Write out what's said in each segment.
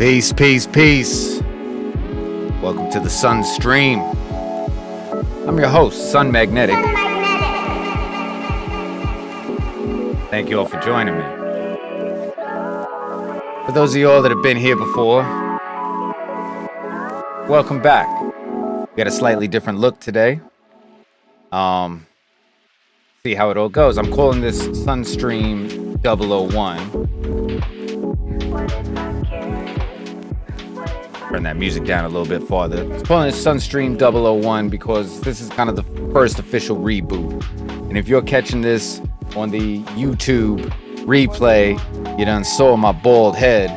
Peace, peace, peace. Welcome to the Sun Stream. I'm your host, Sun Magnetic. Thank you all for joining me. For those of you all that have been here before, welcome back. We got a slightly different look today. See how it all goes. I'm calling this Sunstream 001. Turn that music down a little bit farther. I'm calling it Sunstream 001 because this is kind of the first official reboot. And if you're catching this on the YouTube replay, you done saw my bald head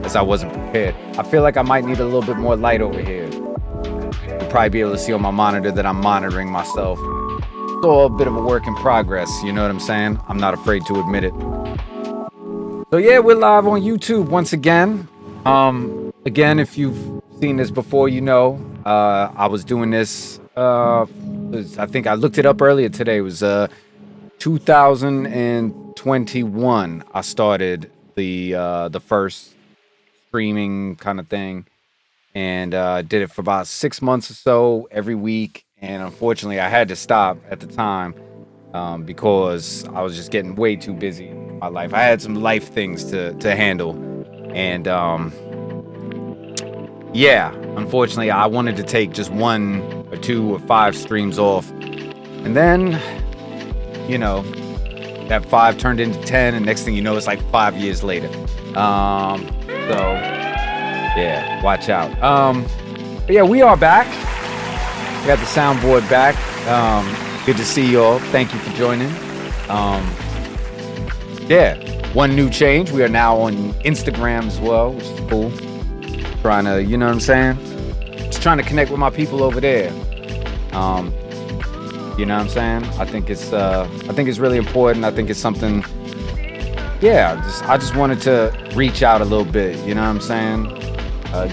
as I wasn't prepared. I feel like I might need a little bit more light over here. You'll probably be able to see on my monitor that I'm monitoring myself. It's all a bit of a work in progress, you know what I'm saying? I'm not afraid to admit it. So yeah, we're live on YouTube once again. Again, if you've seen this before, you know, I was doing this, I think I looked it up earlier today. It was 2021. I started the first streaming kind of thing, and did it for about 6 months or so every week. And unfortunately, I had to stop at the time because I was just getting way too busy in my life. I had some life things to handle, and yeah, unfortunately, I wanted to take just 1 or 2 or 5 streams off, and then, you know, that 5 turned into 10, and next thing you know, it's like 5 years later. So yeah, watch out. But yeah, we are back. We got the soundboard back. Good to see y'all. Thank you for joining. Yeah, one new change. We are now on Instagram as well, which is cool. Trying to, you know what I'm saying? Just trying to connect with my people over there. You know what I'm saying? I think it's really important. I think it's something. Yeah, I just wanted to reach out a little bit. You know what I'm saying?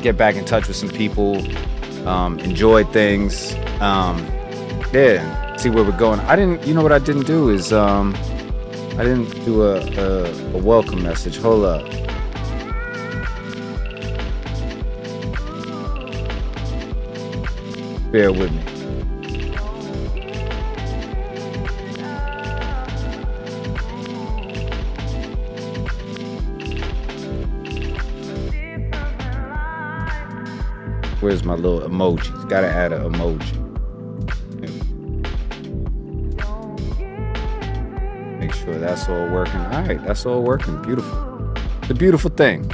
Get back in touch with some people. Enjoy things. Yeah, see where we're going. You know what I didn't do is I didn't do a welcome message. Hold up. Bear with me. Where's my little emojis? Gotta add an emoji. Make sure that's all working. All right, that's all working. Beautiful. It's a beautiful thing.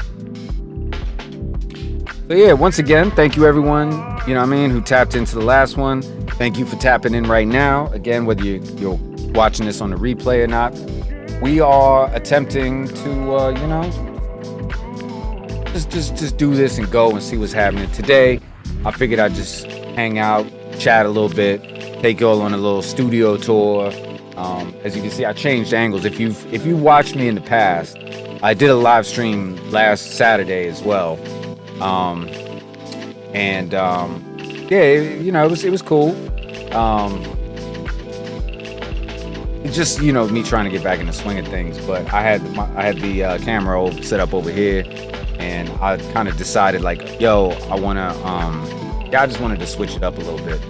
So yeah, once again, thank you everyone, you know what I mean, who tapped into the last one. Thank you for tapping in right now. Again, whether you're watching this on the replay or not, we are attempting to, you know, just do this and go and see what's happening. Today, I figured I'd just hang out, chat a little bit, take y'all on a little studio tour. As you can see, I changed angles. If you watched me in the past, I did a live stream last Saturday as well. Yeah, you know, it was cool. Just, you know, me trying to get back in the swing of things. But I had the camera set up over here, and I kind of decided like, yo, I just wanted to switch it up a little bit.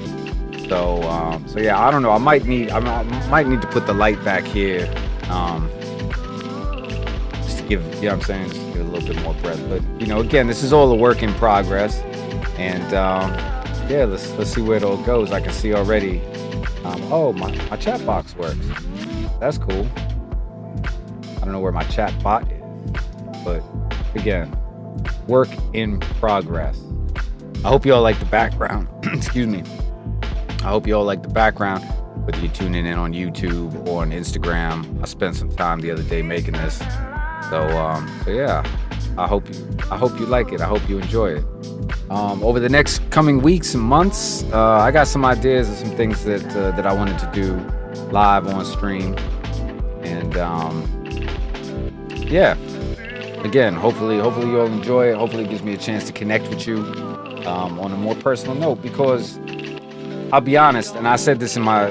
So yeah, I don't know. I might need to put the light back here, just to give, you know what I'm saying, just to give it a little bit more breadth. But you know, again, this is all a work in progress, and yeah, let's see where it all goes. I can see already. Oh, my chat box works. That's cool. I don't know where my chat bot is, but again, work in progress. I hope you all like the background. Excuse me. I hope you all like the background, whether you're tuning in on YouTube or on Instagram. I spent some time the other day making this. So yeah, I hope you like it. I hope you enjoy it. Over the next coming weeks and months, I got some ideas and some things that I wanted to do live on stream. And yeah, again, hopefully you all enjoy it. Hopefully it gives me a chance to connect with you on a more personal note, because I'll be honest, and I said this in my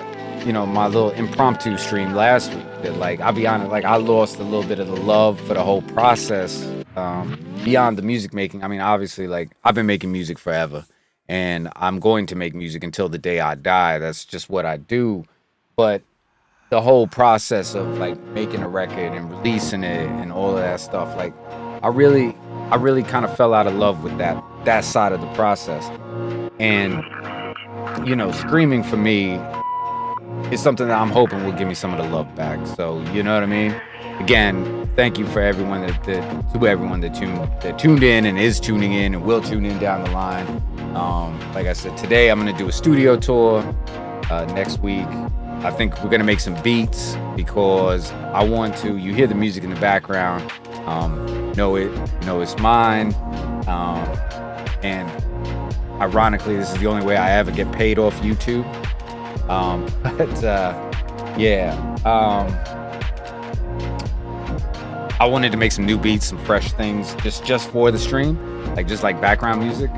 my little impromptu stream last week. That, like, I'll be honest, like, I lost a little bit of the love for the whole process, beyond the music making. I mean, obviously, like, I've been making music forever, and I'm going to make music until the day I die. That's just what I do. But the whole process of, like, making a record and releasing it and all of that stuff, like, I really, I really kind of fell out of love with that side of the process. And streaming for me is something that I'm hoping will give me some of the love back. So, you know what I mean? Again, thank you for everyone to everyone that tuned in and is tuning in and will tune in down the line. Like I said, today I'm gonna do a studio tour. Next week, I think we're gonna make some beats because I want to. You hear the music in the background. It's mine. And ironically, this is the only way I ever get paid off YouTube. But yeah, I wanted to make some new beats, some fresh things, just for the stream, like background music,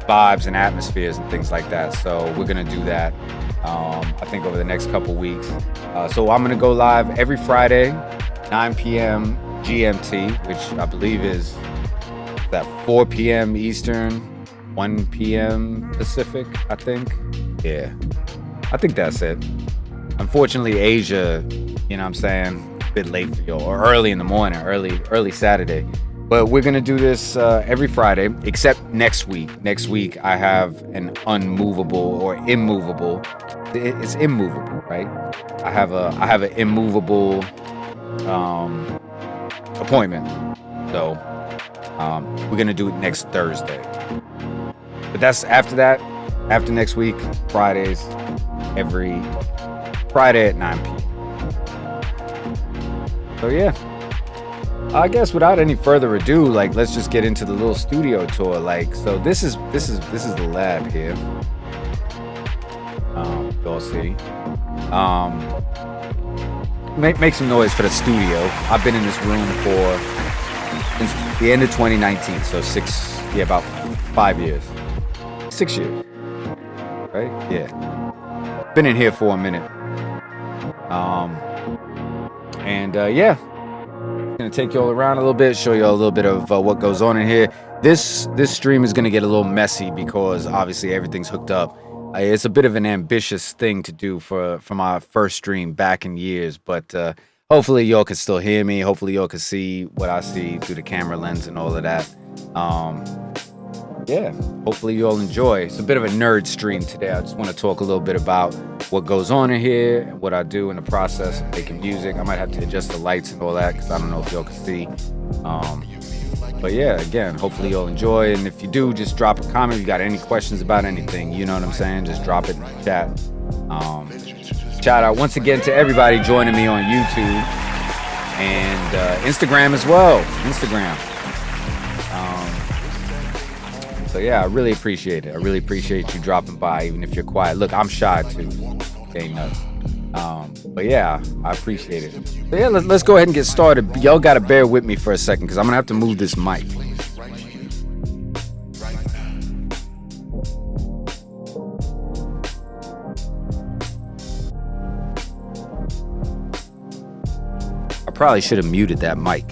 vibes and atmospheres and things like that. So we're gonna do that. I think over the next couple weeks. So I'm gonna go live every Friday, 9 p.m. GMT, which I believe is that 4 p.m. Eastern, 1 p.m. Pacific, I think. Yeah, I think that's it. Unfortunately, Asia, you know what I'm saying, a bit late for you, or early in the morning, early Saturday. But we're gonna do this every Friday, except next week. Next week, I have an unmovable or immovable. It's immovable, right? I have an immovable appointment. So we're gonna do it next Thursday. But that's after that. After next week, Fridays, every Friday at 9 p.m. So yeah, I guess without any further ado, like, let's just get into the little studio tour. Like, so this is the lab here. You'll see. Make some noise for the studio. I've been in this room since the end of 2019, so about 5 years, 6 years. Right? Yeah. Been in here for a minute. Yeah. Gonna take you all around a little bit, show you a little bit of what goes on in here. This stream is gonna get a little messy because obviously everything's hooked up. It's a bit of an ambitious thing to do for my first stream back in years, but hopefully y'all can still hear me. Hopefully y'all can see what I see through the camera lens and all of that. Yeah, hopefully you all enjoy. It's a bit of a nerd stream today. I just want to talk a little bit about what goes on in here and what I do in the process of making music. I might have to adjust the lights and all that because I don't know if y'all can see. But yeah, again, hopefully you'll enjoy. And if you do, just drop a comment. If you got any questions about anything, you know what I'm saying? Just drop it in the chat. Shout out once again to everybody joining me on YouTube and Instagram as well. Instagram. So yeah, I really appreciate it. I really appreciate you dropping by, even if you're quiet. Look, I'm shy too. Ain't nothing. But yeah, I appreciate it. So yeah, let's go ahead and get started. Y'all gotta bear with me for a second because I'm gonna have to move this mic. I probably should have muted that mic.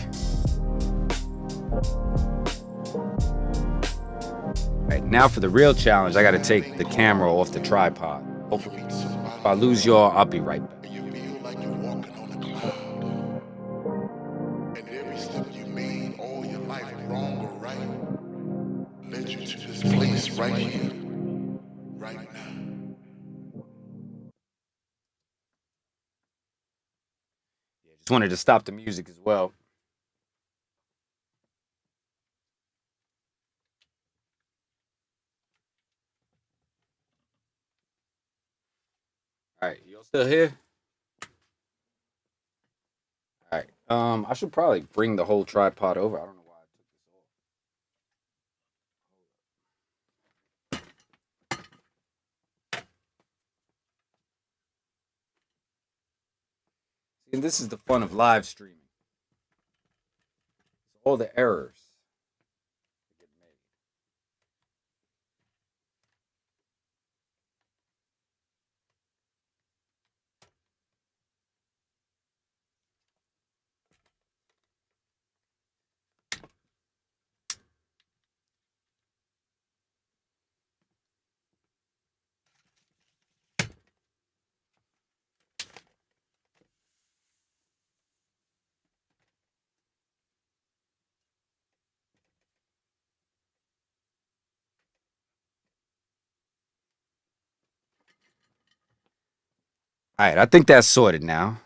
Now for the real challenge, I got to take the camera off the tripod. Hopefully, if I lose y'all, I'll be right back. Right here, right now. Yeah, just wanted to stop the music as well. All right, y'all still here? All right. I should probably bring the whole tripod over. I don't know why I took this off. See, and this is the fun of live streaming. All the errors that get made. All right, I think that's sorted now.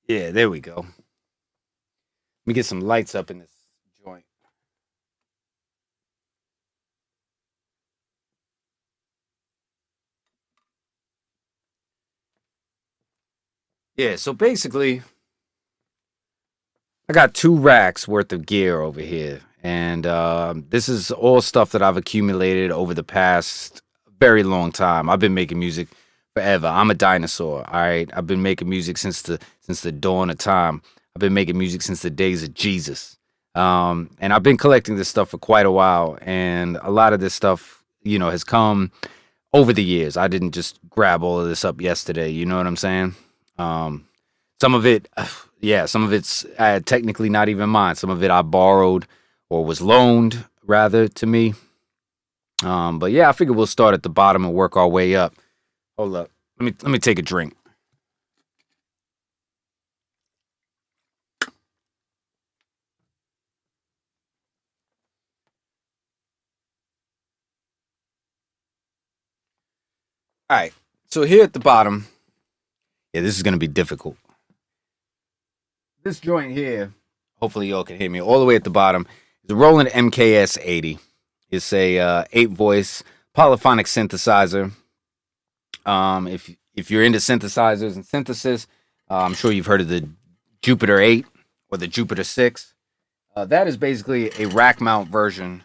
Yeah, there we go. Let me get some lights up in this joint. Yeah, so basically, I got 2 racks worth of gear over here, and this is all stuff that I've accumulated over the past very long time. I've been making music forever. I'm a dinosaur. All right, I've been making music since the dawn of time. I've been making music since the days of Jesus, and I've been collecting this stuff for quite a while. And a lot of this stuff, has come over the years. I didn't just grab all of this up yesterday. You know what I'm saying? Um, some of it, yeah, some of it's technically not even mine. Some of it I borrowed or was loaned rather to me. But yeah, I figure we'll start at the bottom and work our way up. Hold up, let me take a drink. All right, so here at the bottom, yeah, this is gonna be difficult. This joint here, hopefully y'all can hear me. All the way at the bottom is a Roland MKS 80. It's a 8 voice polyphonic synthesizer. If you're into synthesizers and synthesis, I'm sure you've heard of the Jupiter 8 or the Jupiter 6. That is basically a rack mount version.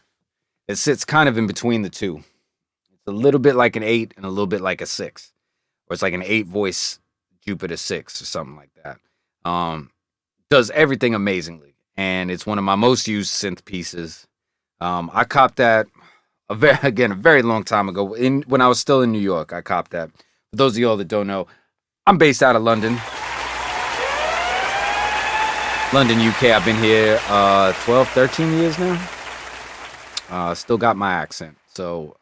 It sits kind of in between the two. It's a little bit like an 8 and a little bit like a 6, or it's like an 8 voice Jupiter 6 or something like that. Does everything amazingly, and it's one of my most used synth pieces. I copped that a very long time ago. When I was still in New York, I copped that. For those of y'all that don't know, I'm based out of London, UK. I've been here 12, 13 years now. Still got my accent, so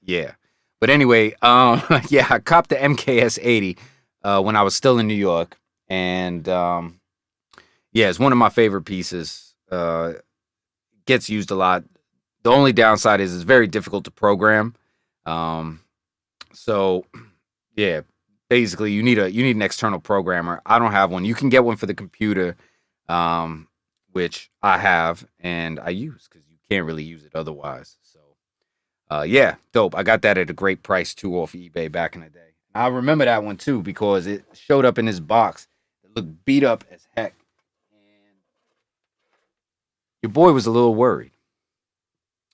yeah. But anyway, yeah, I copped the MKS 80 when I was still in New York, and yeah, it's one of my favorite pieces. Gets used a lot. The only downside is it's very difficult to program. Um, so yeah, basically you need an external programmer. I don't have one. You can get one for the computer, which I have and I use because you can't really use it otherwise. So yeah, dope. I got that at a great price too off eBay back in the day. I remember that one too because it showed up in this box. It looked beat up as heck, and your boy was a little worried.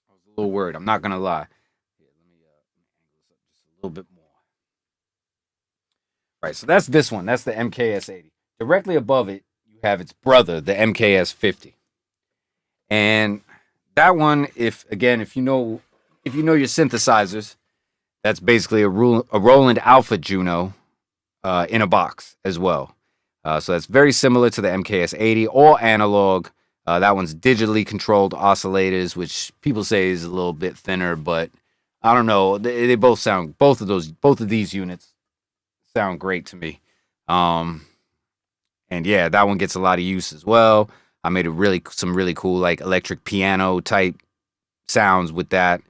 I was a little worried. I'm not gonna lie. Here, let me angle this up just a little bit more. Right, so that's this one. That's the MKS 80. Directly above it, you have its brother, the MKS 50. And that one, if you know your synthesizers, that's basically a Roland Alpha Juno in a box as well. So that's very similar to the MKS 80, all analog. That one's digitally controlled oscillators, which people say is a little bit thinner, but I don't know. They both sound both of these units sound great to me. And yeah, that one gets a lot of use as well. I made some really cool like electric piano type sounds with that.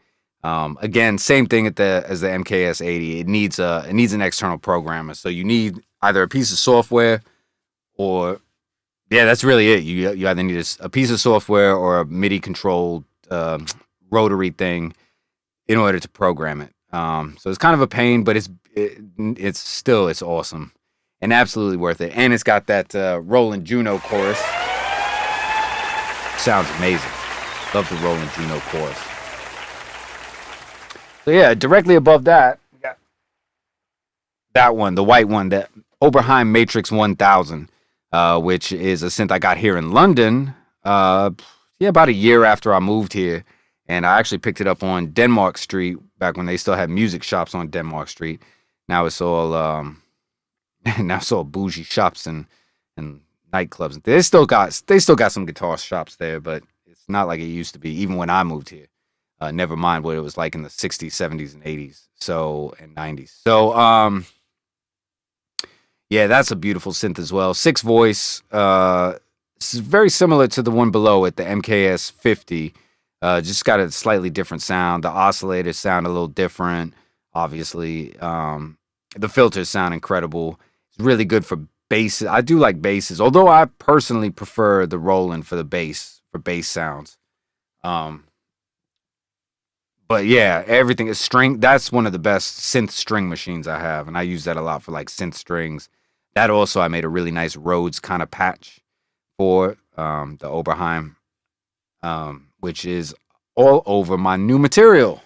Again, same thing as the MKS 80. It needs an external programmer. So you need either a piece of software or yeah, that's really it. You either need a piece of software or a MIDI controlled rotary thing in order to program it. So it's kind of a pain, but it's awesome and absolutely worth it. And it's got that Roland Juno chorus. Sounds amazing. Love the Roland Juno chorus. So yeah, directly above that, we got that one, the white one, that Oberheim Matrix 1000, which is a synth I got here in London. Yeah, about a year after I moved here, and I actually picked it up on Denmark Street back when they still had music shops on Denmark Street. Now it's all bougie shops and nightclubs. They still got some guitar shops there, but it's not like it used to be. Even when I moved here. Never mind what it was like in the 60s, 70s, and 80s, and 90s. So, yeah, that's a beautiful synth as well. 6 voice. It's very similar to the one below it, the MKS 50. Just got a slightly different sound. The oscillators sound a little different. obviously. The filters sound incredible. It's really good for basses. I do like basses, although I personally prefer the Roland for the bass, for bass sounds. Um, but yeah, everything is string. That's one of the best synth string machines I have, and I use that a lot for like synth strings. That also, I made a really nice Rhodes kind of patch for the Oberheim, which is all over my new material.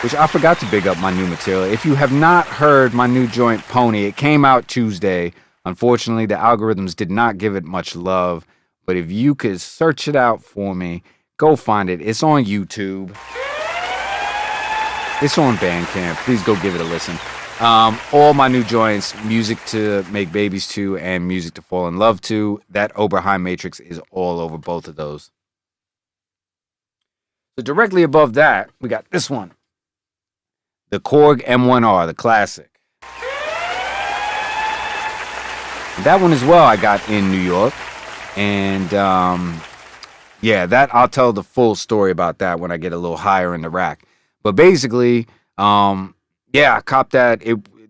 Which I forgot to big up my new material. If you have not heard my new joint, Pony, it came out Tuesday. Unfortunately, the algorithms did not give it much love. But if you could search it out for me, go find it. It's on YouTube. It's on Bandcamp. Please go give it a listen. All my new joints, Music to Make Babies to and Music to Fall in Love to, that Oberheim Matrix is all over both of those. So directly above that, we got this one. The Korg M1R, the classic. That one as well I got in New York. And yeah, that I'll tell the full story about that when I get a little higher in the rack. But basically, yeah, I copped that.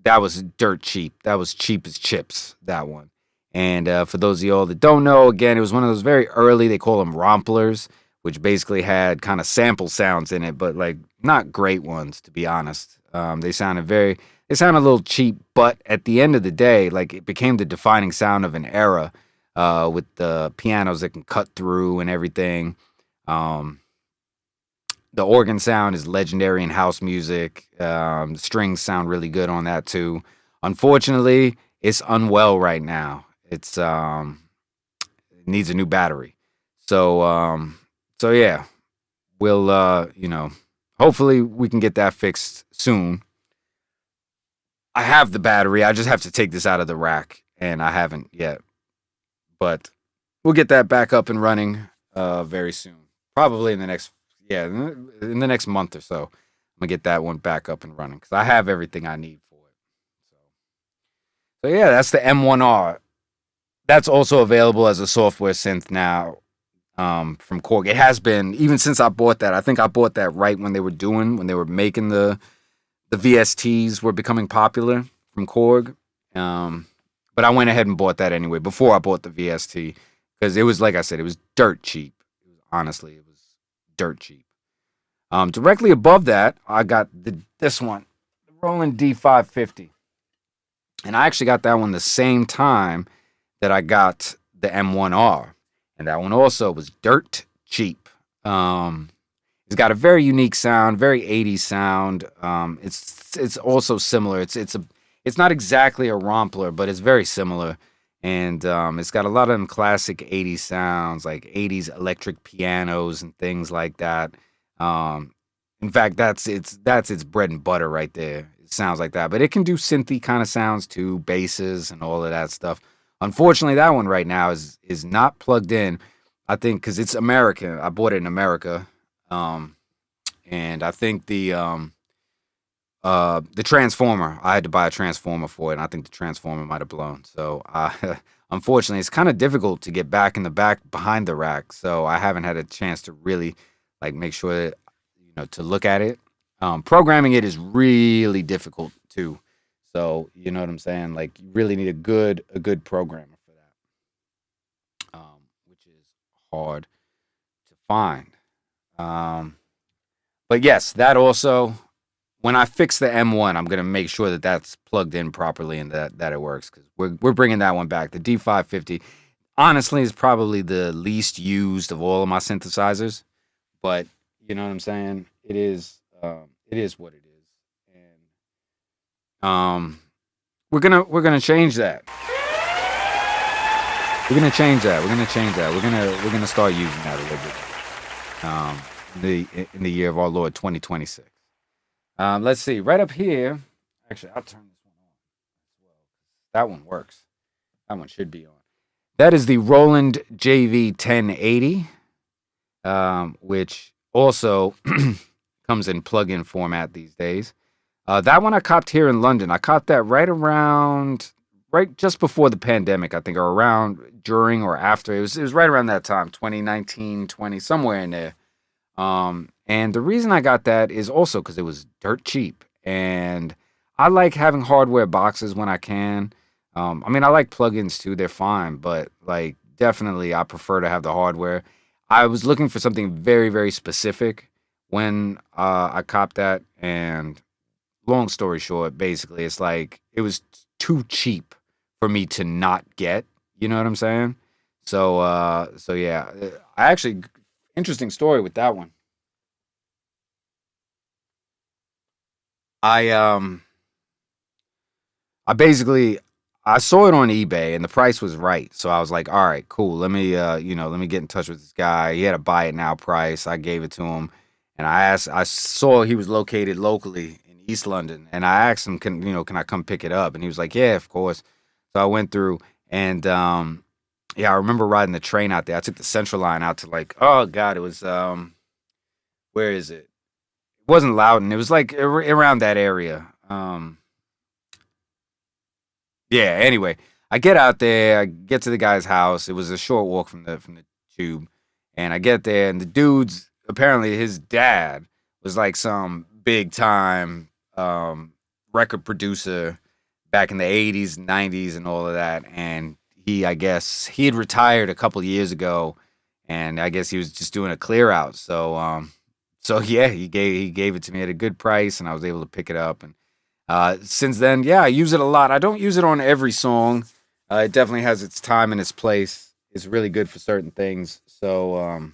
That was dirt cheap. That was cheap as chips, that one. And for those of y'all that don't know, again, it was one of those very early, they call them romplers, which basically had kind of sample sounds in it, but like not great ones, to be honest. They sounded a little cheap, but at the end of the day, like it became the defining sound of an era with the pianos that can cut through and everything. The organ sound is legendary in house music. The strings sound really good on that too. Unfortunately, it's unwell right now. It needs a new battery. So yeah, we'll hopefully we can get that fixed soon. I have the battery. I just have to take this out of the rack, and I haven't yet. But we'll get that back up and running very soon. Probably in the next month or so. I'm gonna get that one back up and running because I have everything I need for it. So yeah, that's the M1R. That's also available as a software synth now. From Korg. It has been even since I bought that. I think I bought that right when they were making the VSTs were becoming popular from Korg. But I went ahead and bought that anyway before I bought the VST because it was, like I said, it was dirt cheap. Honestly, it was dirt cheap. Directly above that, I got this one, the Roland D550, and I actually got that one the same time that I got the M1R. And that one also was dirt cheap. It's got a very unique sound, very 80s sound. It's also similar. It's not exactly a rompler, but it's very similar. And it's got a lot of them classic 80s sounds, like 80s electric pianos and things like that. In fact, that's its bread and butter right there. It sounds like that. But it can do synthy kind of sounds too, basses and all of that stuff. Unfortunately, that one right now is not plugged in. I think because it's American. I bought it in America, and I think the transformer. I had to buy a transformer for it, and I think the transformer might have blown. So, unfortunately, it's kind of difficult to get back in the back behind the rack. So I haven't had a chance to really like make sure that, to look at it. Programming it is really difficult too. So, you know what I'm saying? Like, you really need a good programmer for that, which is hard to find. But yes, that also, when I fix the M1, I'm going to make sure that that's plugged in properly and that it works because we're bringing that one back. The D550, honestly, is probably the least used of all of my synthesizers. But, you know what I'm saying? It is what it is. We're gonna change that. We're gonna change that. We're gonna start using that a little bit. In the year of our Lord 2026. Let's see. Right up here. Actually, I'll turn this one on as well. That one works. That one should be on. That is the Roland JV 1080, which also comes in plug-in format these days. That one I copped here in London. I copped that right just before the pandemic, I think, or around during or after. It was right around that time, 2019, 20, somewhere in there. And the reason I got that is also because it was dirt cheap. And I like having hardware boxes when I can. I mean, I like plugins too, they're fine, but like definitely I prefer to have the hardware. I was looking for something very, very specific when I copped that. And long story short, basically, it's like it was too cheap for me to not get. You know what I'm saying? So yeah, I actually interesting story with that one. I I basically I saw it on eBay and the price was right. So I was like, all right, cool. Let me get in touch with this guy. He had a buy it now price. I gave it to him and I saw he was located locally in East London and I asked him, can I come pick it up? And he was like, yeah, of course. So I went through and yeah, I remember riding the train out there. I took the Central line out to like, oh God, it was where is it? It wasn't Loudon. It was like around that area. Yeah, anyway, I get out there, I get to the guy's house. It was a short walk from the tube. And I get there and the dude's apparently his dad was like some big time record producer back in the 80s, 90s and all of that and I guess he had retired a couple years ago and I guess he was just doing a clear out. So yeah, he gave it to me at a good price and I was able to pick it up and since then, yeah, I use it a lot. I don't use it on every song. It definitely has its time and its place. It's really good for certain things. So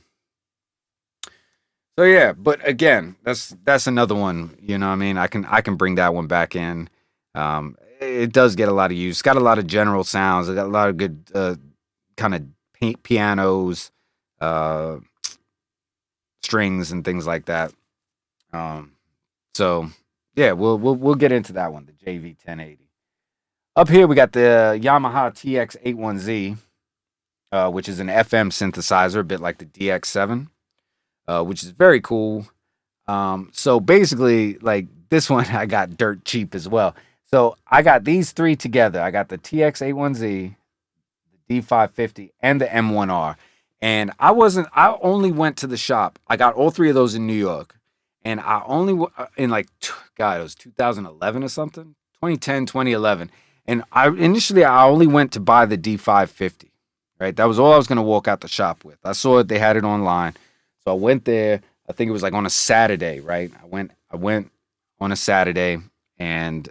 yeah. But again, that's another one. You know, what I mean, I can bring that one back in. It does get a lot of use. It's got a lot of general sounds. It got a lot of good kind of pianos, uh, strings, and things like that. Um, so yeah, we'll get into that one, the JV 1080. Up here we got the Yamaha TX81Z, which is an FM synthesizer, a bit like the DX7, which is very cool. So basically, like this one, I got dirt cheap as well. So I got these three together. I got the TX81Z, the D550, and the M1R. And I only went to the shop. I got all three of those in New York. And I only, in like, God, it was 2011 or something, 2010, 2011. And I only went to buy the D550, right? That was all I was going to walk out the shop with. I saw it, they had it online. So I went there. I think it was like on a Saturday, right? I went on a Saturday and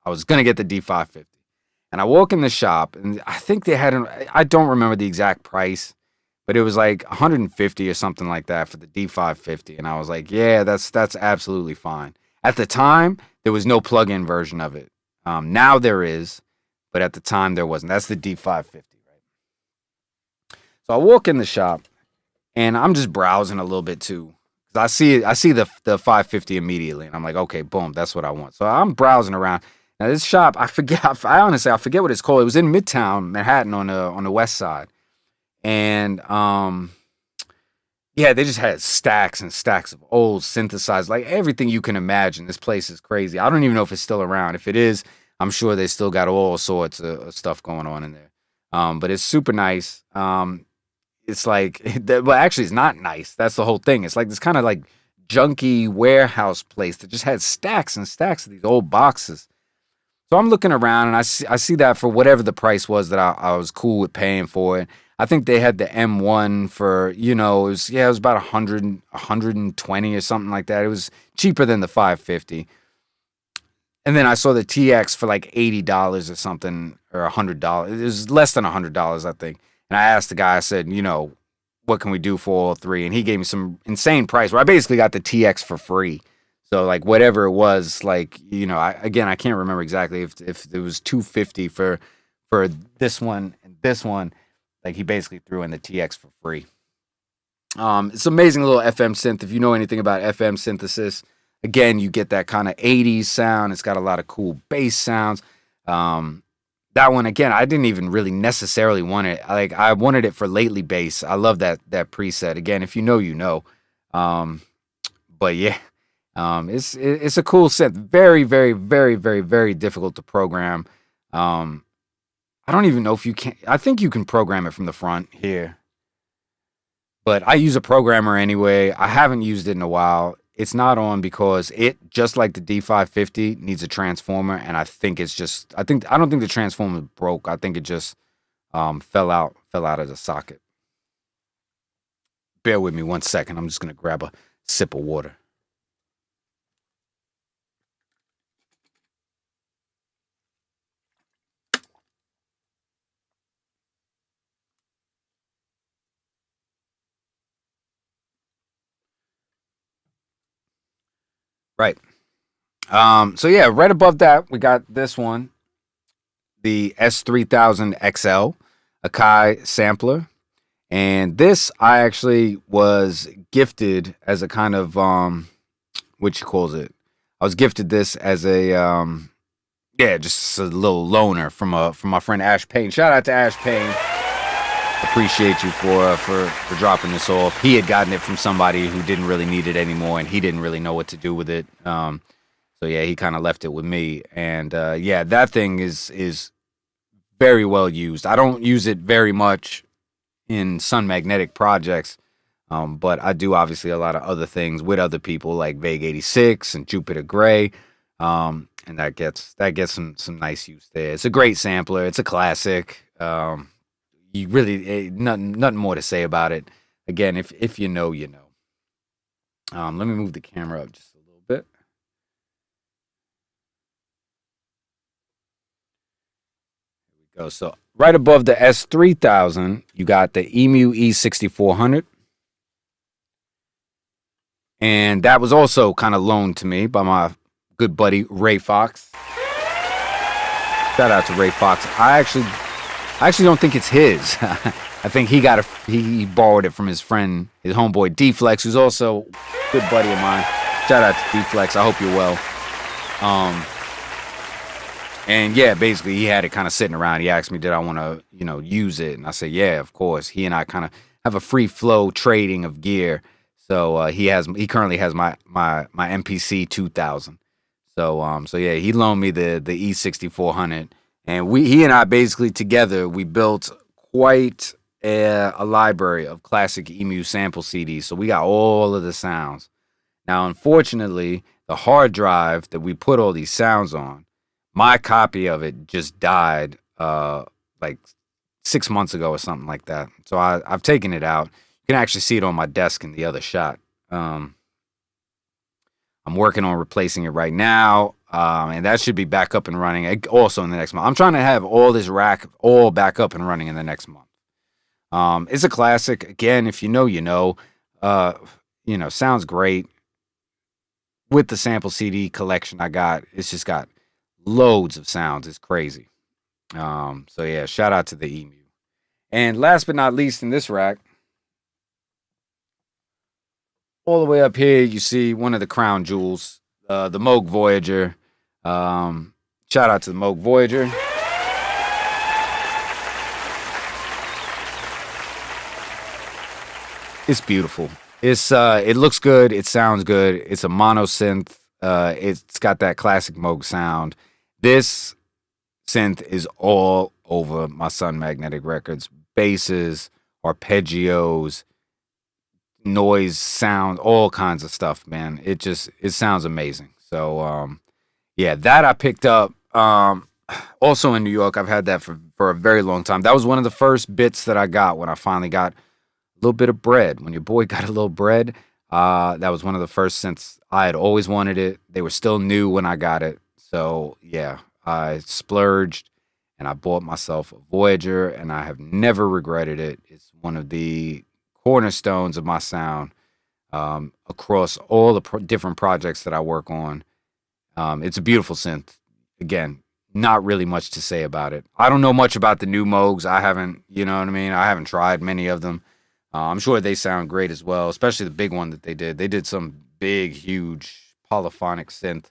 I was going to get the D550. And I walk in the shop and I think they had I don't remember the exact price, but it was like 150 or something like that for the D550. And I was like, yeah, that's absolutely fine. At the time, there was no plug-in version of it. Now there is, but at the time there wasn't. That's the D550, right? So I walk in the shop and I'm just browsing a little bit too. I see the 550 immediately, and I'm like, okay, boom, that's what I want. So I'm browsing around. Now this shop, I forget what it's called. It was in Midtown Manhattan on the west side, and yeah, they just had stacks and stacks of old synthesized, like everything you can imagine. This place is crazy. I don't even know if it's still around. If it is, I'm sure they still got all sorts of stuff going on in there. But it's super nice. It's like, well, actually, it's not nice. That's the whole thing. It's like this kind of like junky warehouse place that just had stacks and stacks of these old boxes. So I'm looking around and I see that for whatever the price was that I was cool with paying for it. I think they had the M1 for, it was about 120 or something like that. It was cheaper than the 550. And then I saw the TX for like $80 or something, or $100. It was less than $100, I think. And I asked the guy, I said, what can we do for all three? And he gave me some insane price where I basically got the TX for free. So like whatever it was, like, I can't remember exactly if it was 250 for this one and this one. Like he basically threw in the TX for free. It's an amazing little FM synth. If you know anything about FM synthesis, again, you get that kind of 80s sound. It's got a lot of cool bass sounds. That one, again, I didn't even really necessarily want it. Like I wanted it for lately bass. I love that preset. Again, if you know, you know. But yeah, it's a cool synth. Very, very, very, very, very difficult to program. I don't even know if you can. I think you can program it from the front here. But I use a programmer anyway. I haven't used it in a while. It's not on because it, just like the D550, needs a transformer, and I don't think the transformer broke. I think it just fell out of the socket. Bear with me 1 second. I'm just gonna grab a sip of water. Right. So yeah, right above that we got this one, the S3000 XL, a Kai sampler. And this I actually was gifted as a kind of what you calls it. I was gifted this as a yeah, just a little loaner from my friend Ash Payne. Shout out to Ash Payne. Appreciate you for dropping this off. He had gotten it from somebody who didn't really need it anymore, and he didn't really know what to do with it. So yeah, he kind of left it with me, and yeah, that thing is very well used. I don't use it very much in Sun Magnetic projects, but I do obviously a lot of other things with other people like Vague 86 and Jupiter Gray, and that gets some nice use there. It's a great sampler. It's a classic. You really nothing more to say about it. Again, if you know, you know. Let me move the camera up just a little bit. Here we go. So right above the S3000, you got the Emu E6400. And that was also kind of loaned to me by my good buddy Ray Fox. Shout out to Ray Fox. I actually don't think it's his. I think he borrowed it from his friend, his homeboy D-Flex, who's also a good buddy of mine. Shout out to D-Flex. I hope you're well. Um, and yeah, basically he had it kind of sitting around. He asked me, did I want to, use it? And I said, yeah, of course. He and I kind of have a free flow trading of gear. So he currently has my MPC 2000. So yeah, he loaned me the E6400, and he and I basically together we built quite a library of classic Emu sample CDs. So we got all of the sounds. Now, unfortunately, the hard drive that we put all these sounds on, my copy of it just died like 6 months ago or something like that. So I've taken it out. You can actually see it on my desk in the other shot. Um, I'm working on replacing it right now, and that should be back up and running also in the next month. I'm trying to have all this rack all back up and running in the next month. It's a classic. Again, if you know, you know. Uh, sounds great with the sample CD collection I got. It's just got loads of sounds. It's crazy. So yeah, shout out to the Emu. And last but not least, in this rack, all the way up here, you see one of the crown jewels, the Moog Voyager. Um, Shout out to the Moog Voyager. It's beautiful. It looks good. It sounds good. It's a mono synth. It's got that classic Moog sound. This synth is all over my Sun Magnetic records. Basses, arpeggios, noise, sound, all kinds of stuff, man. It sounds amazing. So yeah, that I picked up. Also in New York, I've had that for a very long time. That was one of the first bits that I got when I finally got a little bit of bread. When your boy got a little bread, that was one of the first since I had always wanted it. They were still new when I got it. So yeah, I splurged and I bought myself a Voyager, and I have never regretted it. It's one of the cornerstones of my sound, across all the different projects that I work on. It's a beautiful synth. Again, not really much to say about it. I don't know much about the new Moogs. I haven't, you know what I mean? I haven't tried many of them. I'm sure they sound great as well, especially the big one that they did. They did some big, huge polyphonic synth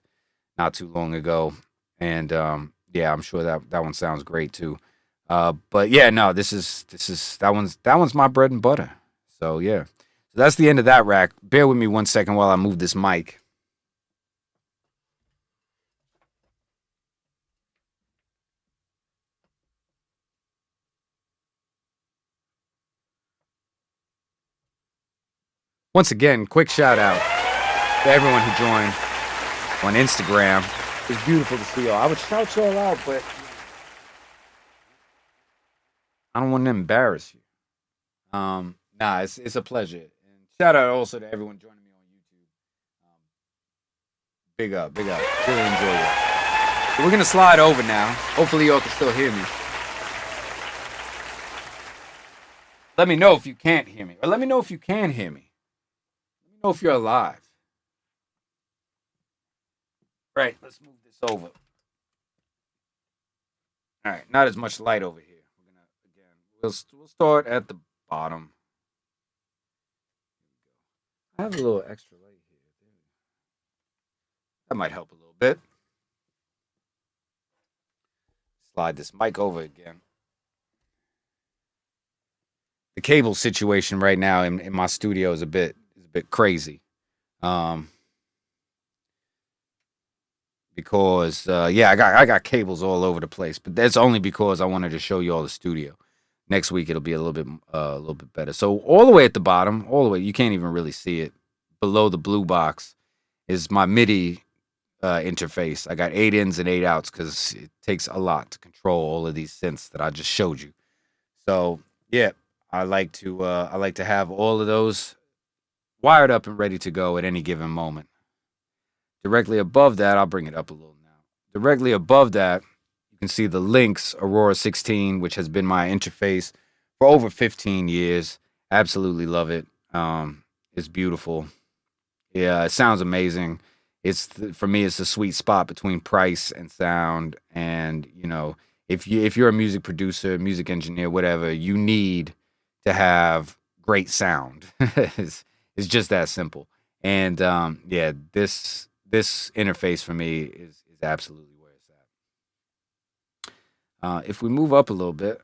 not too long ago. And yeah, I'm sure that one sounds great too. But yeah, no, this is that one's my bread and butter. So yeah. So that's the end of that rack. Bear with me 1 second while I move this mic. Once again, quick shout out to everyone who joined on Instagram. It's beautiful to see y'all. I would shout y'all out, but I don't want to embarrass you. Nah, it's a pleasure. And shout out also to everyone joining me on YouTube. Um, big up, big up. Really enjoy it. So we're gonna slide over now. Hopefully y'all can still hear me. Let me know if you can't hear me, or let me know if you can hear me. Let me know if you're alive. Right, let's move this over. All right, not as much light over here. We're gonna again. We'll start at the bottom. I have a little extra light here. That might help a little bit. Slide this mic over again. The cable situation right now in my studio is a bit crazy. Um, because yeah, I got cables all over the place, but that's only because I wanted to show you all the studio. Next week it'll be a little bit better. So all the way at the bottom, all the way, you can't even really see it. Below the blue box is my MIDI interface. I got 8 ins and 8 outs because it takes a lot to control all of these synths that I just showed you. So yeah, I like to have all of those wired up and ready to go at any given moment. Directly above that, I'll bring it up a little now. Directly above that, you can see the Lynx Aurora 16, which has been my interface for over 15 years. Absolutely love it. It's beautiful. Yeah, it sounds amazing. For me, it's a sweet spot between price and sound. And you know, if you're a music producer, music engineer, whatever, you need to have great sound. it's just that simple. And yeah, this interface for me is absolutely where it's at. If we move up a little bit,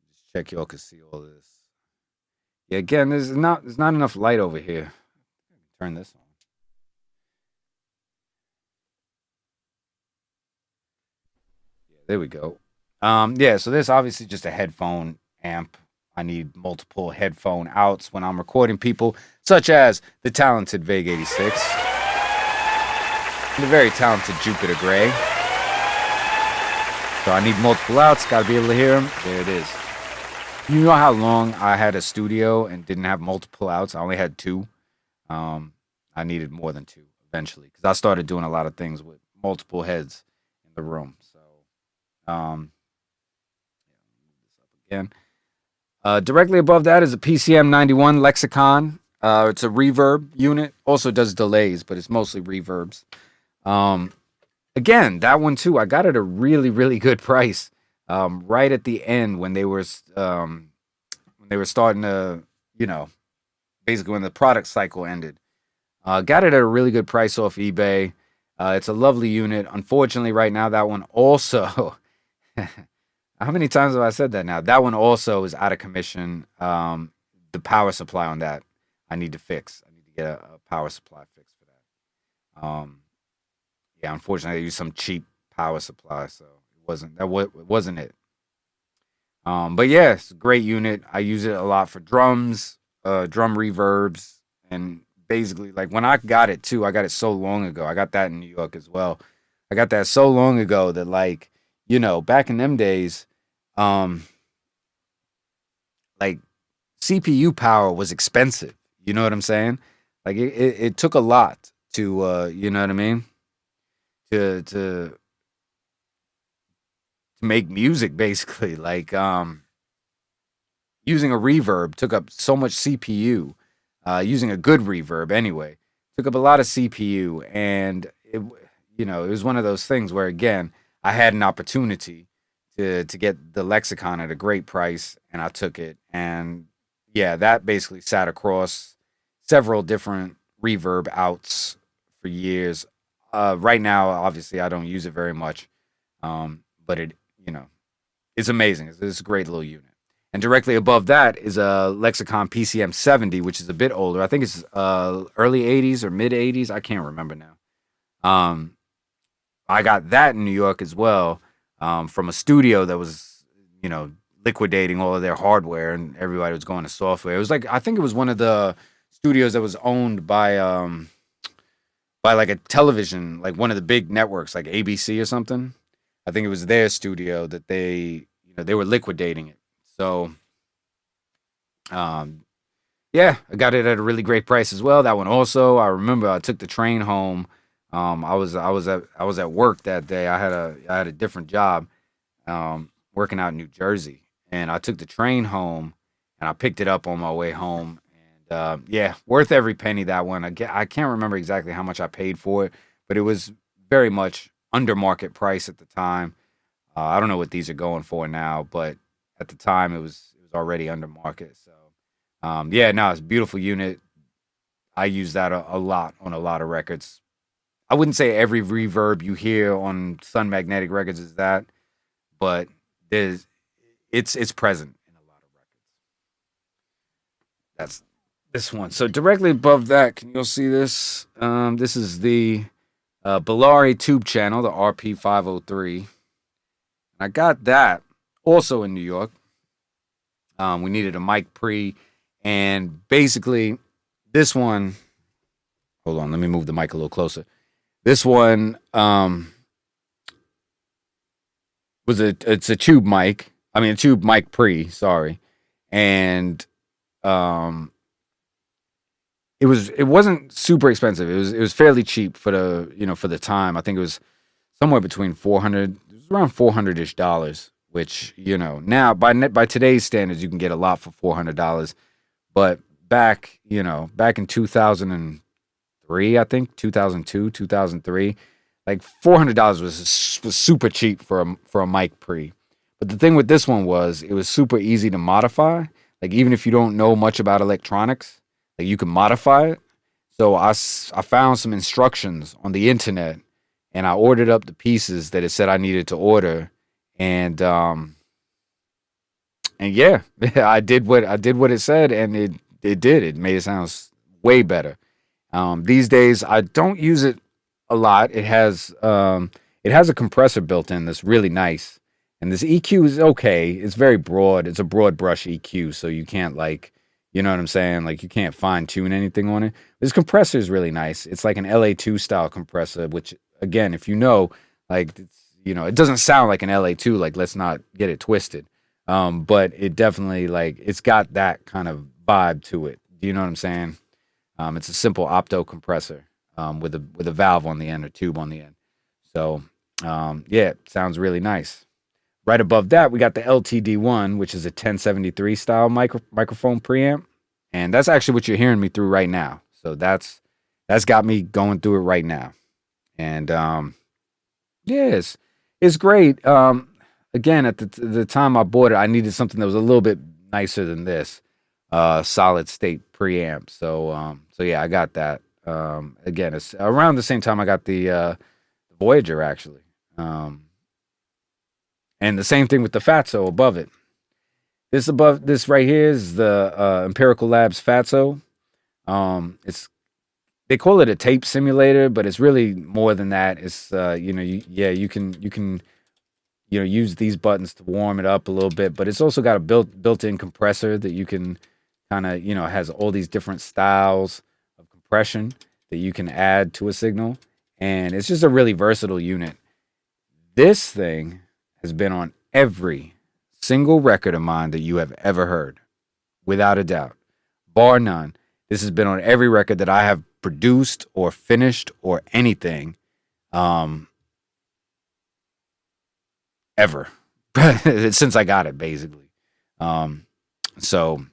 just check y'all can see all this. Yeah, again, there's not enough light over here. Turn this on. Yeah, there we go. Yeah, so this obviously just a headphone amp. I need multiple headphone outs when I'm recording people, such as the talented Vague 86, and the very talented Jupiter Gray. So I need multiple outs, gotta be able to hear them. There it is. You know how long I had a studio and didn't have multiple outs? I only had 2. I needed more than 2 eventually because I started doing a lot of things with multiple heads in the room. So, this up again. Directly above that is a PCM 91 Lexicon. It's a reverb unit. Also does delays, but it's mostly reverbs. Again, that one too. I got it at a really, really good price. Right at the end when they were starting to, you know, basically when the product cycle ended. Got it at a really good price off eBay. It's a lovely unit. Unfortunately, right now that one also. How many times have I said that now? That one also is out of commission. The power supply on that I need to fix. I need to get a power supply fix for that. Yeah, unfortunately, I used some cheap power supply, so it wasn't it. But yeah, it's a great unit. I use it a lot for drums, drum reverbs, and basically, like when I got it too, I got it so long ago. I got that in New York as well. I got that so long ago that, like, you know, back in them days, like CPU power was expensive. You know what I'm saying? Like it took a lot to, you know what I mean? To make music basically. Like using a reverb took up so much CPU. Using a good reverb anyway took up a lot of CPU, and it was one of those things where, again, I had an opportunity to get the Lexicon at a great price, and I took it. And yeah, that basically sat across several different reverb outs for years. Right now, obviously, I don't use it very much, but it's amazing. It's a great little unit. And directly above that is a Lexicon PCM 70, which is a bit older. I think it's early 80s or mid 80s. I can't remember now. I got that in New York as well, from a studio that was, liquidating all of their hardware, and everybody was going to software. It was like I think it was one of the studios that was owned by like a television, like one of the big networks, like ABC or something. I think it was their studio that they were liquidating it. So um, yeah, I got it at a really great price as well. That one also. I remember I took the train home. I was at work that day. I had a different job, working out in New Jersey, and I took the train home, and I picked it up on my way home. And yeah, worth every penny. That one. I can't remember exactly how much I paid for it, but it was very much under market price at the time. I don't know what these are going for now, but at the time it was already under market. So yeah, no, it's a beautiful unit. I use that a lot on a lot of records. I wouldn't say every reverb you hear on Sun Magnetic Records is that, but there's it's present in a lot of records. That's this one. So directly above that, can you all see this? This is the Bellari tube channel, the RP503. I got that also in New York. We needed a mic pre, and basically this one. Hold on, let me move the mic a little closer. This one it's a tube mic. I mean, a tube mic pre. Sorry, and um, it wasn't super expensive. It was fairly cheap for the time. I think it was somewhere between 400. It was around $400-ish, which now by today's standards you can get a lot for $400. But back in 2003, I think 2002, 2003, like $400 was super cheap for a mic pre. But the thing with this one was it was super easy to modify. Like even if you don't know much about electronics, like you can modify it. So I found some instructions on the internet, and I ordered up the pieces that it said I needed to order, and yeah, I did what it said, and it did. It made it sound way better. These days, I don't use it a lot. It has a compressor built in that's really nice, and this EQ is okay. It's very broad. It's a broad brush EQ, so you can't you know what I'm saying? Like you can't fine tune anything on it. This compressor is really nice. It's like an LA2 style compressor, which again, if you know, it doesn't sound like an LA2. Like let's not get it twisted. But it definitely it's got that kind of vibe to it. Do you know what I'm saying? It's a simple opto compressor with a valve on the end or tube on the end. So yeah, it sounds really nice. Right above that, we got the LTD1, which is a 1073 style microphone preamp, and that's actually what you're hearing me through right now. So that's got me going through it right now, and yeah, it's great. Again, at the time I bought it, I needed something that was a little bit nicer than this solid state preamp. So yeah, I got that. Again, it's around the same time I got the Voyager actually. And the same thing with the Fatso above it. This right here is the Empirical Labs Fatso. It's they call it a tape simulator, but it's really more than that. It's you can use these buttons to warm it up a little bit, but it's also got a built-in compressor that you can kind of has all these different styles of compression that you can add to a signal, and it's just a really versatile unit. This thing has been on every single record of mine that you have ever heard, without a doubt, bar none. This has been on every record that I have produced or finished or anything, ever, since I got it, basically. So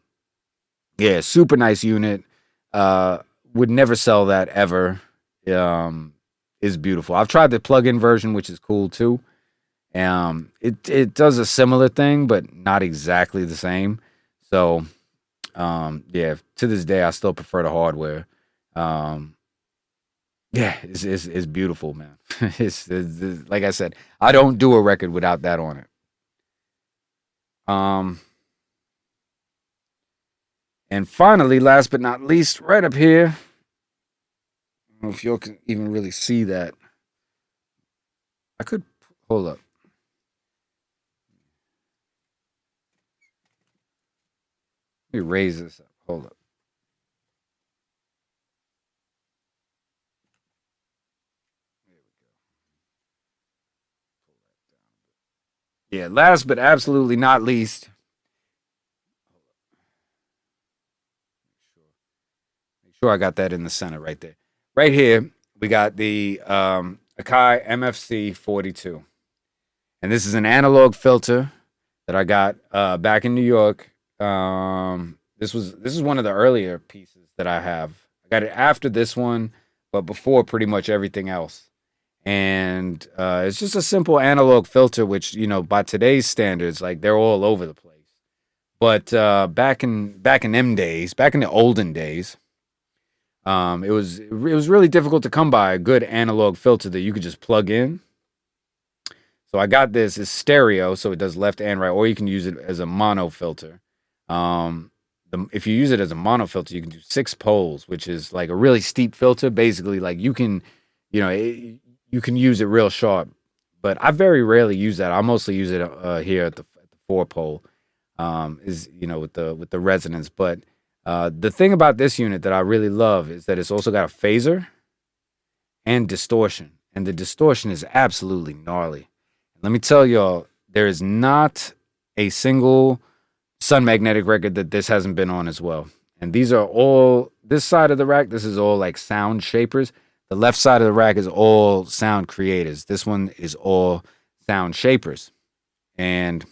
yeah, super nice unit. Would never sell that ever. Is beautiful. I've tried the plug-in version, which is cool too. It does a similar thing, but not exactly the same. So, yeah, to this day, I still prefer the hardware. Yeah, it's beautiful, man. It's like I said, I don't do a record without that on it. Um, and finally, last but not least, right up here, I don't know if y'all can even really see that. I could hold up. Let me raise this up. Hold up. Yeah, last but absolutely not least, make sure I got that in the center right there. Right here, we got the Akai MFC 42. And this is an analog filter that I got back in New York. This is one of the earlier pieces that I have. I got it after this one, but before pretty much everything else. And it's just a simple analog filter, which by today's standards, like they're all over the place. But back in them days, back in the olden days, it was really difficult to come by a good analog filter that you could just plug in. So I got this. It's stereo, so it does left and right, or you can use it as a mono filter. If you use it as a mono filter, you can do 6 poles, which is like a really steep filter. Basically, like you can use it real sharp. But I very rarely use that. I mostly use it here at the 4 pole, with the resonance. But the thing about this unit that I really love is that it's also got a phaser and distortion, and the distortion is absolutely gnarly. Let me tell y'all, there is not a single Sun Magnetic record that this hasn't been on as well. And these are all, this side of the rack, this is all like sound shapers. The left side of the rack is all sound creators. This one is all sound shapers. And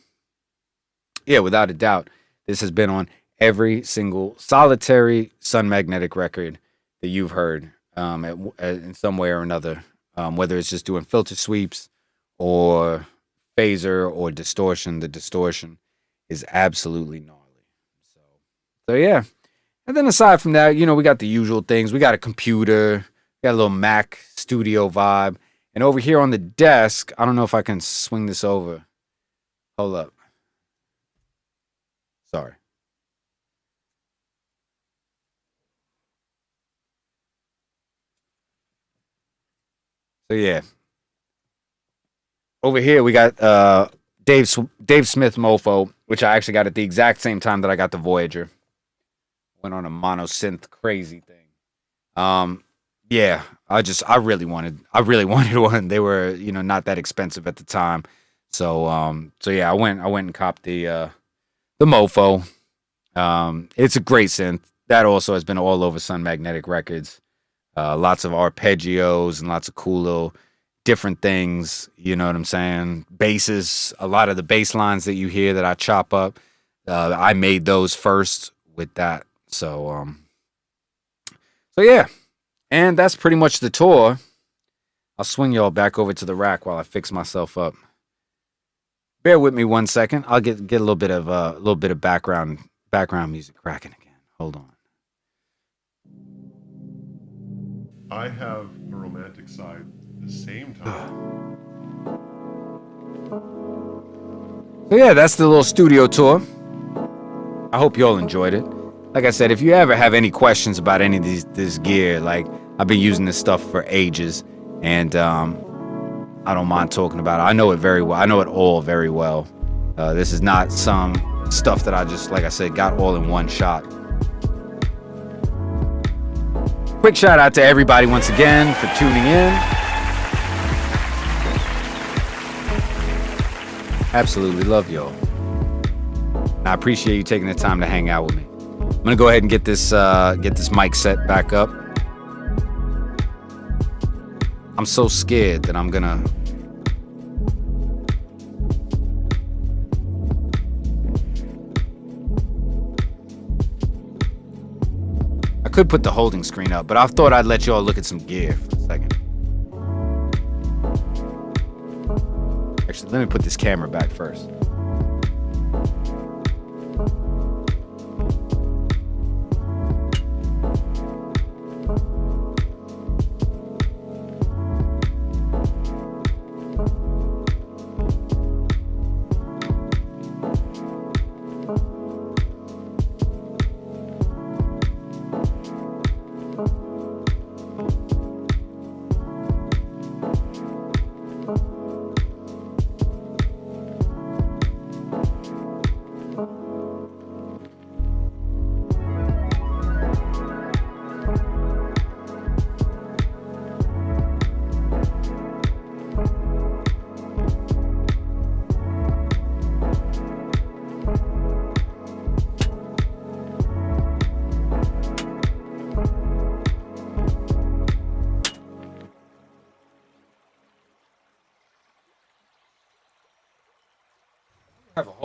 yeah, without a doubt, this has been on every single solitary Sun Magnetic record that you've heard in some way or another, whether it's just doing filter sweeps or phaser or distortion. The distortion is absolutely gnarly. So yeah. And then aside from that, we got the usual things. We got a computer, got a little Mac studio vibe. And over here on the desk, I don't know if I can swing this over. Hold up. Sorry. So yeah. Over here, we got Dave Smith Mofo, which I actually got at the exact same time that I got the Voyager. Went on a mono synth crazy thing. Yeah, I really wanted one. They were, not that expensive at the time. So yeah, I went and copped the Mofo. It's a great synth. That also has been all over Sun Magnetic Records. Lots of arpeggios and lots of cool little different things, you know what I'm saying? Basses, a lot of the bass lines that you hear that I chop up, I made those first with that. So yeah, and that's pretty much the tour. I'll swing y'all back over to the rack while I fix myself up. Bear with me 1 second. I'll get a little bit of background music cracking again. Hold on. I have a romantic side. At the same time. So yeah, that's the little studio tour. I hope you all enjoyed it. Like I said, if you ever have any questions about any of this gear, like I've been using this stuff for ages, and I don't mind talking about it. I know it very well. I know it all very well. This is not some stuff that I just, like I said, got all in one shot. Quick shout out to everybody once again for tuning in. Absolutely love y'all. And I appreciate you taking the time to hang out with me. I'm gonna go ahead and get this mic set back up. I'm so scared that I'm gonna I could put the holding screen up, but I thought I'd let y'all look at some gear for a second. Actually, let me put this camera back first.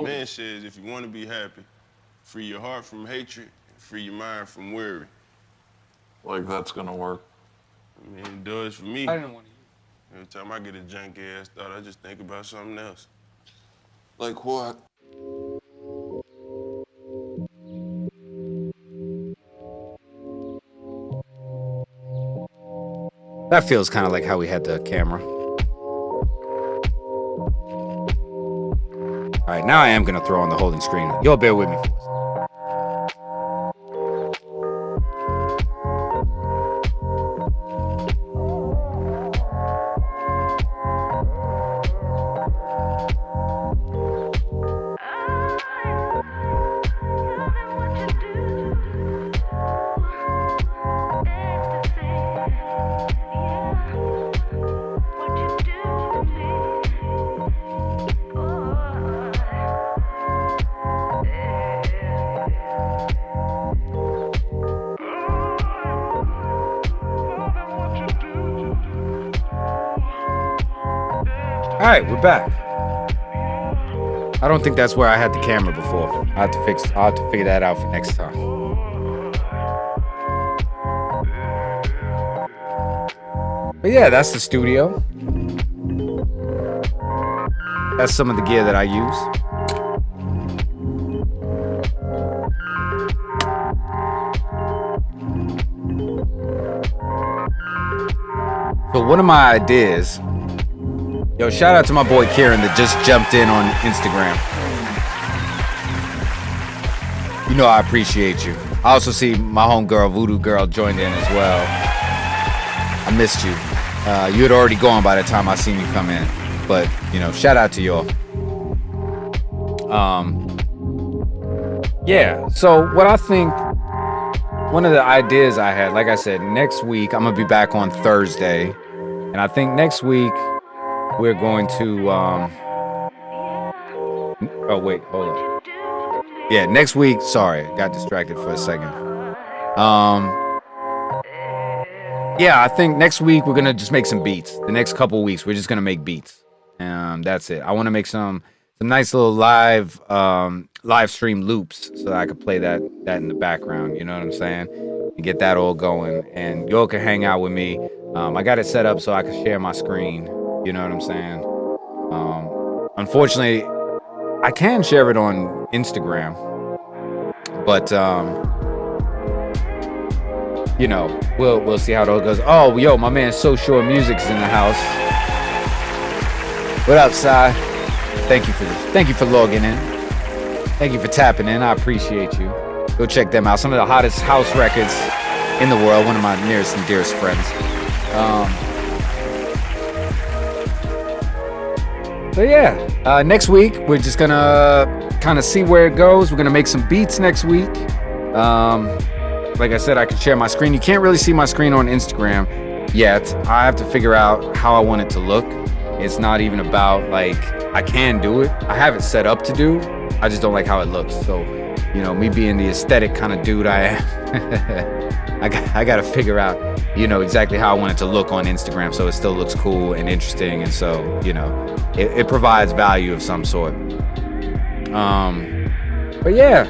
Man says if you want to be happy, free your heart from hatred and free your mind from worry. Like that's gonna work. I mean, it does for me. I didn't want to use it. Every time I get a junky ass thought, I just think about something else. Like what? That feels kind of like how we had the camera. All right, now I am going to throw on the holding screen. Y'all bear with me for a second. All right, we're back. I don't think that's where I had the camera before. I'll have to figure that out for next time. But yeah, that's the studio. That's some of the gear that I use. So one of my ideas. Yo, shout out to my boy Kieran that just jumped in on Instagram. You know I appreciate you. I also see my homegirl, Voodoo Girl, joined in as well. I missed you. You had already gone by the time I seen you come in. But, you know, shout out to y'all. Yeah, so what I think, one of the ideas I had, like I said, next week, I'm going to be back on Thursday. And I think next week, we're going to, oh wait, hold on. Yeah, next week, sorry, got distracted for a second. Yeah, I think next week we're gonna just make some beats. The next couple weeks, we're just gonna make beats. That's it. I wanna make some nice little live stream loops so that I could play that in the background, you know what I'm saying? And get that all going. And y'all can hang out with me. I got it set up so I can share my screen. You know what I'm saying? Unfortunately, I can share it on Instagram, but you know, we'll see how it all goes. Oh, yo, my man So Sure Music's in the house. What up, Si? Thank you for logging in. Thank you for tapping in. I appreciate you. Go check them out. Some of the hottest house records in the world. One of my nearest and dearest friends. So yeah, next week we're just gonna kind of see where it goes. We're gonna make some beats next week. Like I said, I can share my screen. You can't really see my screen on Instagram yet. I have to figure out how I want it to look. It's not even about like I can do it. I have it set up to do. I just don't like how it looks. So, you know, me being the aesthetic kind of dude I am, I got to figure out, you know, exactly how I want it to look on Instagram so it still looks cool and interesting, and so, you know, it provides value of some sort. But yeah,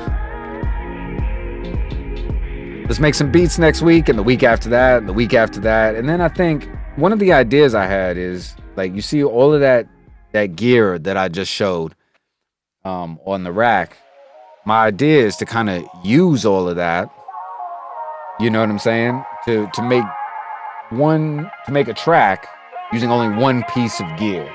let's make some beats next week, and the week after that, and the week after that. And then I think one of the ideas I had is, like, you see all of that gear that I just showed on the rack. My idea is to kind of use all of that, you know what I'm saying, to make a track using only one piece of gear.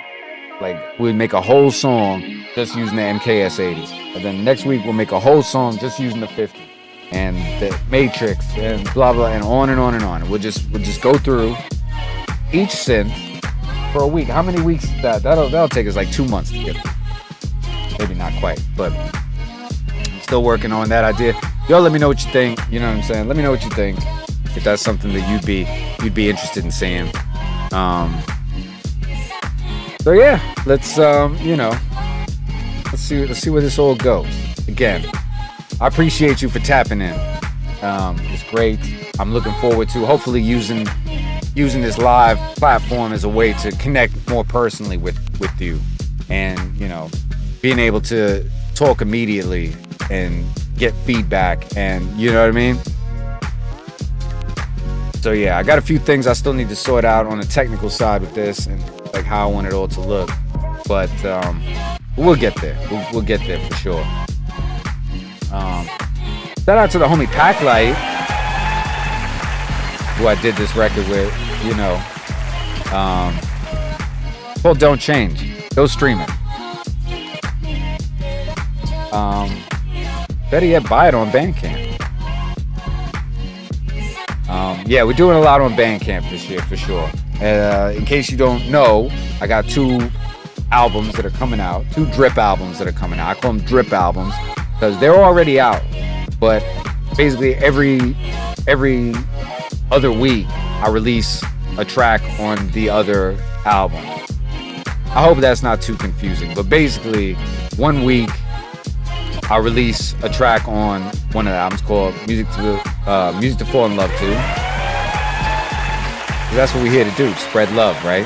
Like, we'd make a whole song just using the MKS80, and then next week we'll make a whole song just using the 50 and the Matrix and blah blah, and on and on and on. We'll just go through each synth for a week. How many weeks is that? That'll take us like 2 months to get through. Maybe not quite, but I'm still working on that idea. Y'all let me know what you think. You know what I'm saying? Let me know what you think. If that's something that you'd be interested in seeing. So yeah, let's see where this all goes. Again, I appreciate you for tapping in. It's great. I'm looking forward to hopefully using this live platform as a way to connect more personally with you, and, you know, being able to talk immediately and get feedback, and you know what I mean? So yeah, I got a few things I still need to sort out on the technical side with this, and like how I want it all to look. But we'll get there. We'll get there for sure. Shout out to the homie Packlight, who I did this record with. You know, called "Don't Change." Go stream it. Better yet, buy it on Bandcamp. Yeah, we're doing a lot on Bandcamp this year for sure. In case you don't know, I got 2 albums that are coming out, 2 drip albums that are coming out. I call them drip albums because they're already out, but basically every other week I release a track on the other album. I hope that's not too confusing, but basically 1 week I'll release a track on one of the albums called Music to Fall in Love To. That's what we're here to do, spread love, right?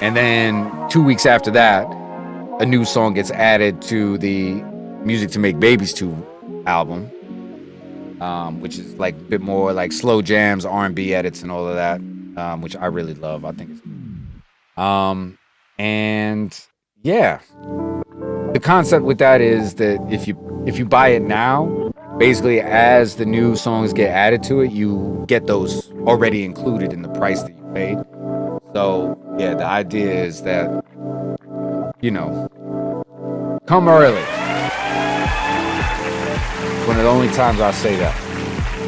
And then 2 weeks after that, a new song gets added to the Music to Make Babies To album, which is like a bit more like slow jams, R&B edits, and all of that, which I really love. I think it's and yeah, the concept with that is that if you buy it now, basically as the new songs get added to it, you get those already included in the price that you paid. So yeah, the idea is that, you know, come early. It's one of the only times I'll say that.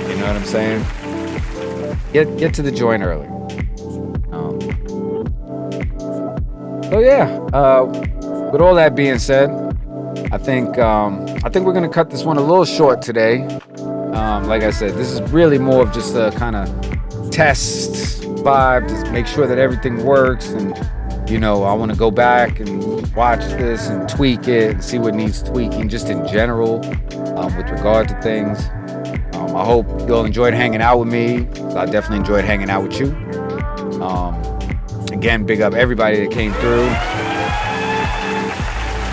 You know what I'm saying? Get to the joint early. So yeah, with all that being said, I think we're gonna cut this one a little short today. Like I said, this is really more of just a kind of test vibe to make sure that everything works, and you know, I want to go back and watch this and tweak it and see what needs tweaking just in general with regard to things. I hope you all enjoyed hanging out with me. I definitely enjoyed hanging out with you. Again, big up everybody that came through.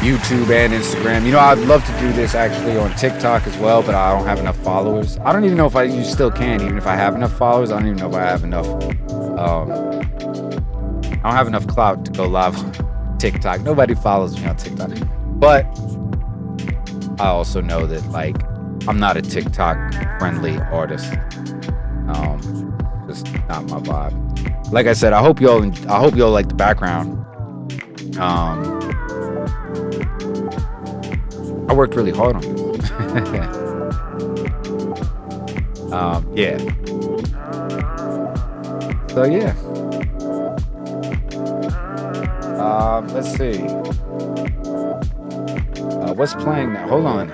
YouTube and Instagram. You know, I'd love to do this actually on TikTok as well, but I don't have enough followers. I don't even know if you still can, even if I have enough followers. I don't even know if I have enough. I don't have enough clout to go live on TikTok. Nobody follows me on TikTok. But I also know that, like, I'm not a TikTok friendly artist. Just not my vibe. Like I said, I hope y'all like the background. I worked really hard on this. Yeah. So yeah. Let's see. What's playing now? Hold on.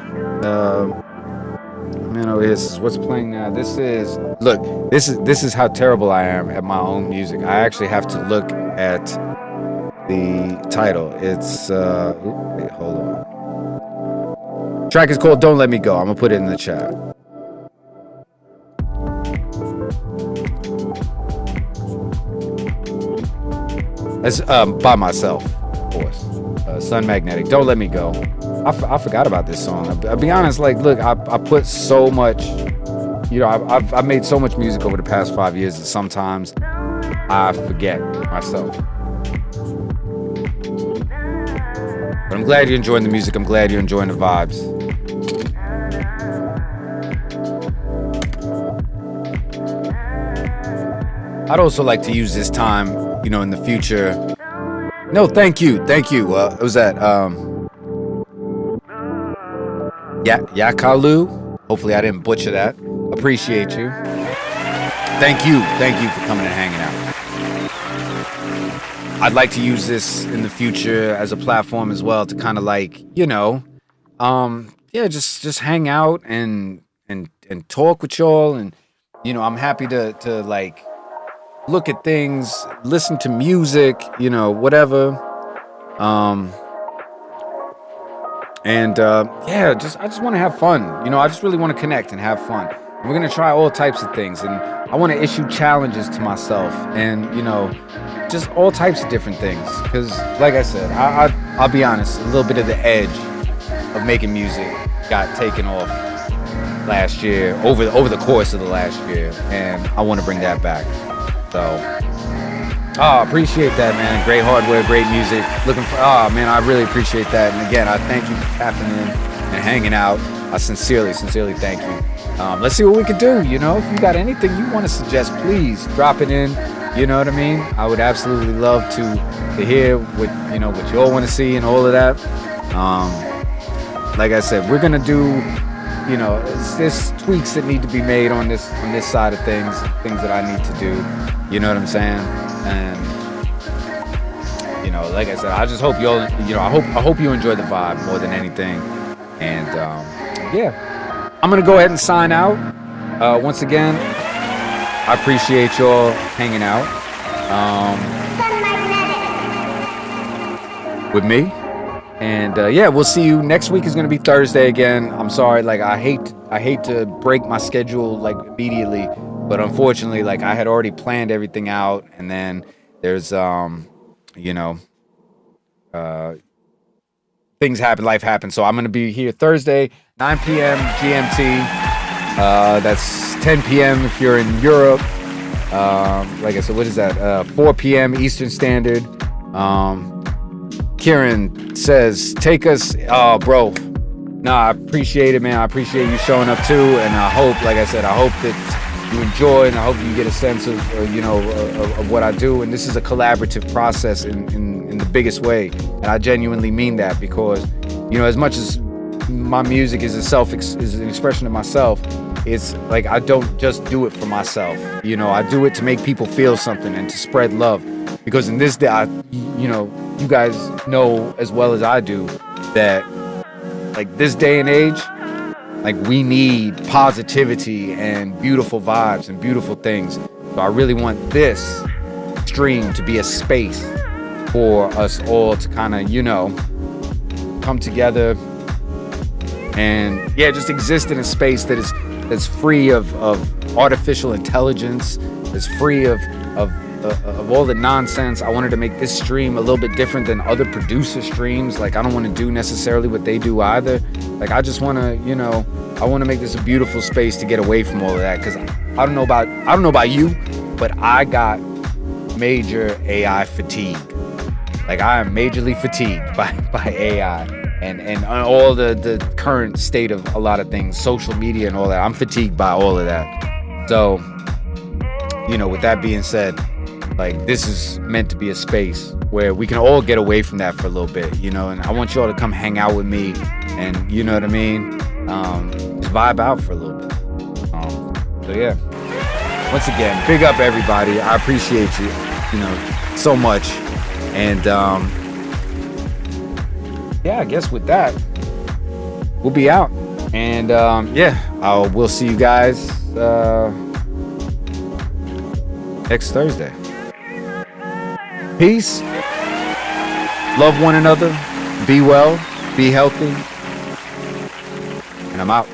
Man over here says, what's playing now? This is how terrible I am at my own music. I actually have to look at the title. It's wait, hold on. Track is called "Don't Let Me Go." I'm gonna put it in the chat. That's by myself, of course. Sun Magnetic. "Don't Let Me Go." I forgot about this song. I'll be honest. Like, look, I put so much. You know, I've made so much music over the past 5 years that sometimes I forget myself. But I'm glad you're enjoying the music. I'm glad you're enjoying the vibes. I'd also like to use this time, you know, in the future. No, thank you. What was that? Yakalu. Hopefully I didn't butcher that. Appreciate you. Thank you for coming and hanging out. I'd like to use this in the future as a platform as well to kind of, like, you know, just hang out and talk with y'all, and you know, I'm happy to like look at things, listen to music, you know, whatever. I just want to have fun. You know, I just really want to connect and have fun. We're gonna try all types of things, and I want to issue challenges to myself, and just all types of different things. Because, like I said, I'll be honest, a little bit of the edge of making music got taken off last year, over the course of the last year, and I want to bring that back. So, appreciate that, man. Great hardware, great music. Man, I really appreciate that. And again, I thank you for tapping in and hanging out. I sincerely thank you. Let's see what we can do. If you got anything you want to suggest, please drop it in. You know what I mean? I would absolutely love to hear what you all want to see and all of that. Like I said, we're gonna do, there's tweaks that need to be made on this side of things that I need to do. You know what I'm saying? And like I said, I just hope y'all, I hope you enjoy the vibe more than anything. And yeah, I'm gonna go ahead and sign out. Once again, I appreciate y'all hanging out with me. And yeah, we'll see you next week. Is going to be Thursday again. I'm sorry, like I hate to break my schedule like immediately, but unfortunately, like I had already planned everything out, and then there's things happen, life happens. So I'm going to be here Thursday, 9 p.m. GMT. That's 10 p.m. if you're in Europe. Like I said, what is that? 4 p.m. Eastern Standard. Kieran says, take us. Oh, bro. Nah, I appreciate it, man. I appreciate you showing up too. And I hope, like I said, I hope that you enjoy, and I hope you get a sense of, of what I do. And this is a collaborative process in the biggest way. And I genuinely mean that, because, as much as my music is is an expression of myself, it's like I don't just do it for myself. I do it to make people feel something and to spread love. Because in this day, you guys know as well as I do that, like, this day and age, like, we need positivity and beautiful vibes and beautiful things. So I really want this stream to be a space for us all to kind of, come together and, yeah, just exist in a space that's free of artificial intelligence, that's free of all the nonsense. I wanted to make this stream a little bit different than other producer streams. Like, I don't want to do necessarily what they do either. Like, I just want to, I want to make this a beautiful space to get away from all of that. Because I don't know about you, but I got major AI fatigue. Like, I am majorly fatigued by AI and all the current state of a lot of things, social media and all that. I'm fatigued by all of that. So, with that being said, like, this is meant to be a space where we can all get away from that for a little bit, and I want you all to come hang out with me, and you know what I mean? Just vibe out for a little bit. So yeah, once again, big up everybody. I appreciate you, so much. And yeah, I guess with that, we'll be out. And yeah, we'll see you guys next Thursday. Peace. Love one another. Be well. Be healthy. And I'm out.